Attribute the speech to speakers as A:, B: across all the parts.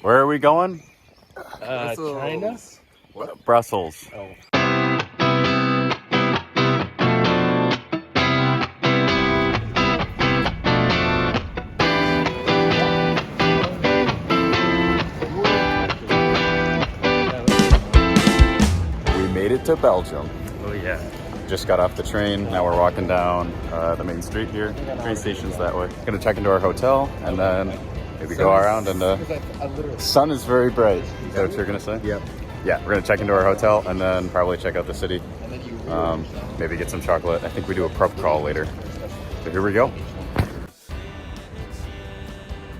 A: Where are we going?
B: China?
A: What? Brussels.
B: Oh.
A: We made it to Belgium.
B: Oh yeah.
A: Just got off the train. Now we're walking down the main street here. Train station's that way. Gonna check into our hotel and then maybe go around and sun is very bright. Is that what you're gonna say?
B: Yep.
A: Yeah, we're gonna check into our hotel and then probably check out the city. Maybe get some chocolate. I think we do a prep crawl later. So here we go.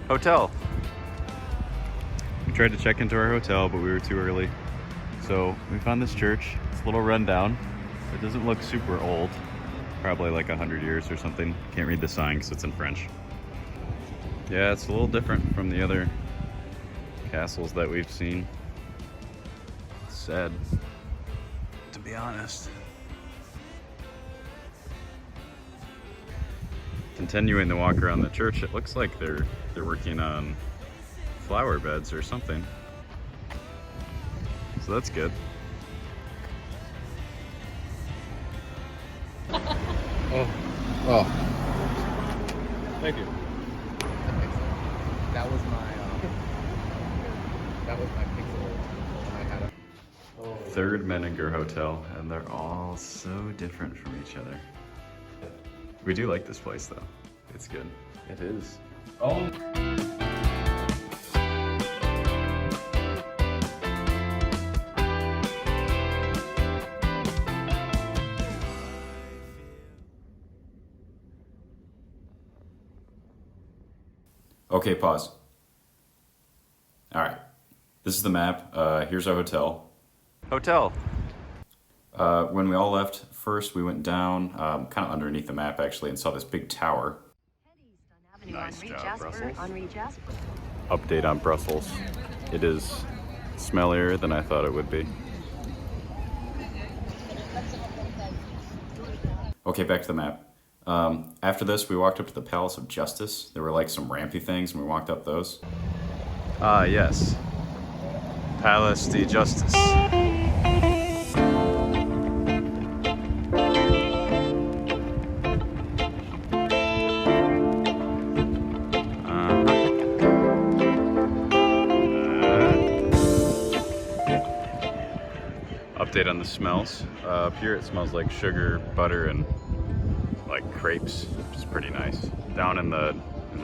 A: Hotel. We tried to check into our hotel, but we were too early. So we found this church. It's a little rundown. It doesn't look super old. Probably like 100 years or something. Can't read the sign because it's in French. Yeah, it's a little different from the other castles that we've seen. It's sad, to be honest. Continuing the walk around the church, it looks like they're working on flower beds or something. So that's good.
B: Oh. Thank you. That was my pixel when I had a
A: Third Menninger Hotel, and they're all so different from each other. We do like this place though. It's good. It is.
B: Oh.
A: Okay, pause. All right, this is the map. Here's our hotel. Hotel. When we all left, first we went down, kind of underneath the map actually, and saw this big tower. Nice job, Brussels. Update on Brussels. It is smellier than I thought it would be. Okay, back to the map. After this, we walked up to the Palace of Justice. There were like some rampy things, and we walked up those. Ah, yes. Palace de Justice. Update on the smells. Up here it smells like sugar, butter, and like crepes, which is pretty nice. Down in the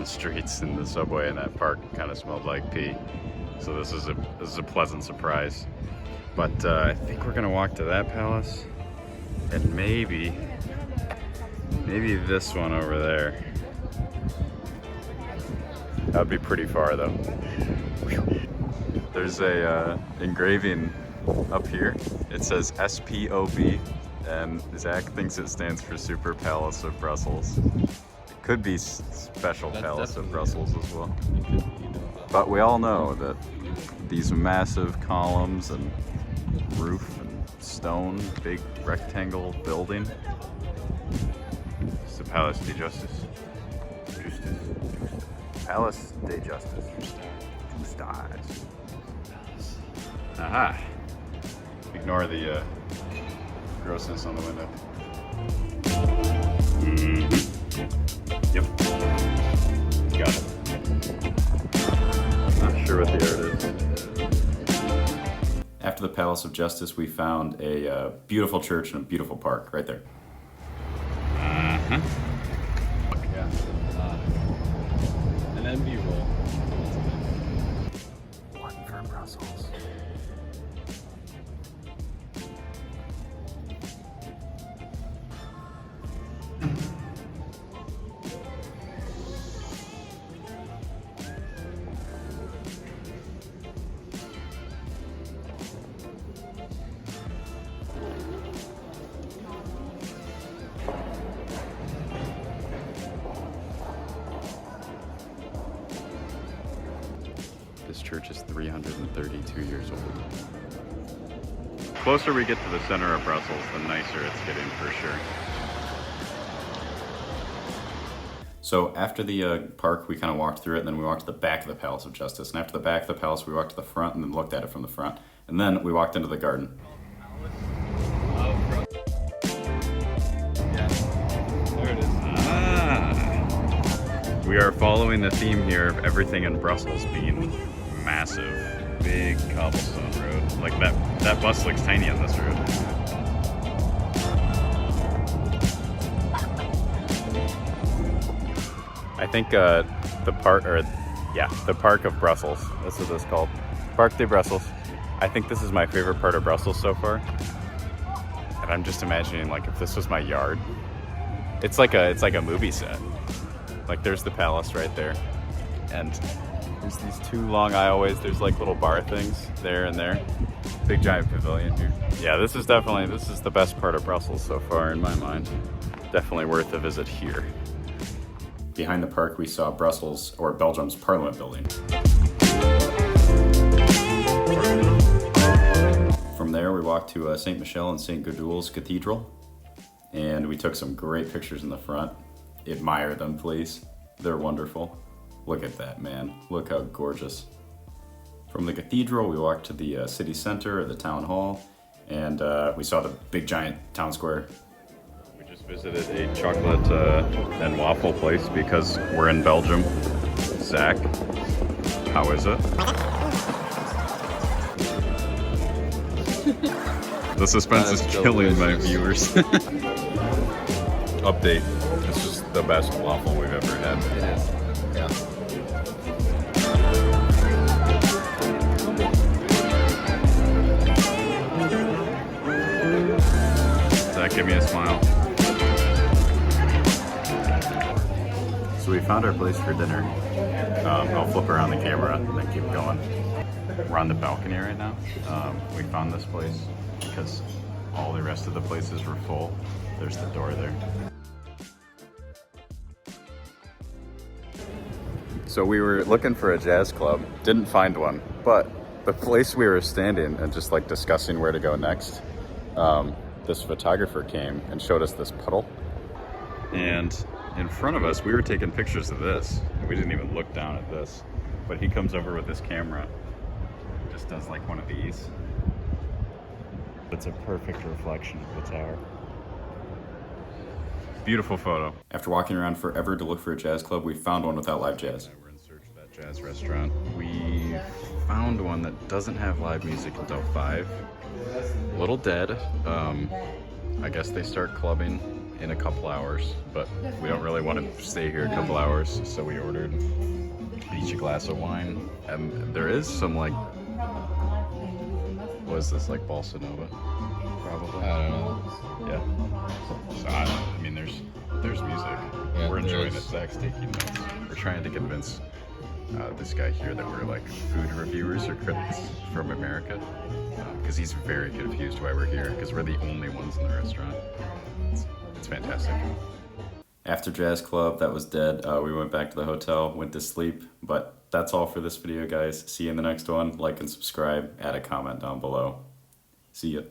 A: streets in the subway in that park kind of smelled like pee. So this is a pleasant surprise. But I think we're gonna walk to that palace and maybe this one over there. That'd be pretty far though. There's a engraving up here. It says SPOB. And Zach thinks it stands for Super Palace of Brussels. It could be Special Palace of Brussels as well. But we all know that these massive columns and roof and stone, big rectangle building, it's the Palace de Justice. Palace de Justice. 2 stars. Aha. Ignore the grossness on the window. Yep. Got it. Not sure what the art is. After the Palace of Justice, we found a beautiful church and a beautiful park right there.
B: Yeah. An envy roll.
A: One for Brussels. This church is 332 years old. The closer we get to the center of Brussels, the nicer it's getting for sure. So after the park, we kind of walked through it, and then we walked to the back of the Palace of Justice. And after the back of the palace, we walked to the front and then looked at it from the front. And then we walked into the garden.
B: Yeah. There it is.
A: We are following the theme here of everything in Brussels being massive. Big cobblestone road. Like that bus looks tiny on this road. I think the park of Brussels. That's what it's called. Parc de Brussels. I think this is my favorite part of Brussels so far. And I'm just imagining, like, if this was my yard. It's like a movie set. Like, there's the palace right there, and there's these two long aisleways. There's like little bar things there and there. Big giant pavilion here. Yeah, this is the best part of Brussels so far in my mind. Definitely worth a visit here. Behind the park, we saw Brussels, or Belgium's Parliament building. From there, we walked to St. Michel and St. Georges Cathedral, and we took some great pictures in the front. Admire them, please. They're wonderful. Look at that, man. Look how gorgeous. From the cathedral, we walked to the city center, or the town hall, and we saw the big giant town square. We just visited a chocolate and waffle place because we're in Belgium. Zach, how is it? The suspense is killing my viewers. Update. This is the best waffle we've ever had.
B: It is. Yeah.
A: Zach, give me a smile. So we found our place for dinner. I'll flip around the camera and then keep going. We're on the balcony right now. We found this place because all the rest of the places were full. There's the door there. So we were looking for a jazz club, didn't find one, but the place we were standing and just like discussing where to go next, this photographer came and showed us this puddle. And in front of us, we were taking pictures of this. We didn't even look down at this, but he comes over with his camera, just does like one of these. It's a perfect reflection of the tower. Beautiful photo. After walking around forever to look for a jazz club, we found one without live jazz. We're in search of that jazz restaurant. We found one that doesn't have live music until 5. A little dead. I guess they start clubbing in a couple hours, but we don't really want to stay here a couple hours, so we ordered each a glass of wine. And there is some like, what is this, like Bossa Nova? Probably.
B: I don't know.
A: Yeah. So I mean, there's music.
B: Yeah,
A: We're enjoying
B: there
A: it.
B: is.
A: Zach's taking notes. We're trying to convince this guy here that we're like food reviewers or critics from America, because he's very confused why we're here, because we're the only ones in the restaurant. It's fantastic. After Jazz Club, that was dead. We went back to the hotel, went to sleep, but that's all for this video, guys. See you in the next one. Like and subscribe, add a comment down below. See ya.